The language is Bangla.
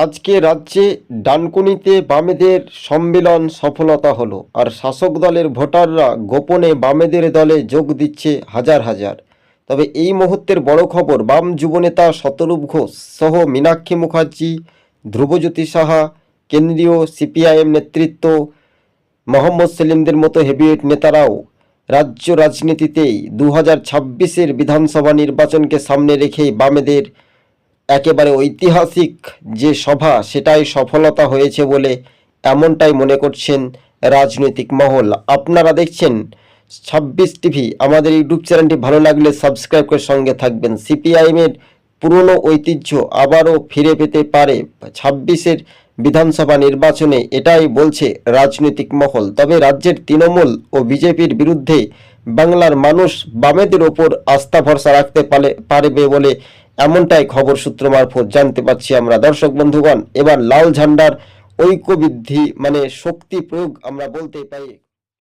আজকে রাজ্যে ডানকুনিতে বামেদের সম্মেলন সফলতা হলো, আর শাসক দলের ভোটাররা গোপনে বামেদের দলে যোগ দিচ্ছে হাজার হাজার। তবে এই মুহূর্তের বড় খবর, বাম যুবনেতা শতরূপ ঘোষ সহ মীনাক্ষী মুখার্জি, ধ্রুবজ্যোতি সাহা, কেন্দ্রীয় সিপিআইএম নেতৃত্ব, মোহাম্মদ সেলিমদের মতো হেভিওয়েট নেতারাও রাজ্য রাজনীতিতেই 2026-এর বিধানসভা নির্বাচনকে সামনে রেখেই বামেদের একেবারে ঐতিহাসিক যে সভা সেটাই সফলতা হয়েছে বলে এমনটাই মনে করছেন রাজনৈতিক মহল। আপনারা দেখছেন 26 টিভি। আমাদের ইউটিউব চ্যানেলটি ভালো লাগলে সাবস্ক্রাইব করে সঙ্গে থাকবেন। সিপিআইএমের পুরনো ঐতিহ্য আবারও ফিরে পেতে পারে 26-এর বিধানসভা নির্বাচনে, এটাই বলছে রাজনৈতিক মহল। তবে রাজ্যের তৃণমূল ও বিজেপির বিরুদ্ধে বাংলার মানুষ বামেদের ওপর আস্থা ভরসা রাখতে পারবে বলে এমনটাই খবর সূত্র মারফত জানতে পারছি আমরা। দর্শক বন্ধুগণ, এবার লাল ঝান্ডার ঐক্যবৃদ্ধি মানে শক্তি প্রয়োগ আমরা বলতে পারি।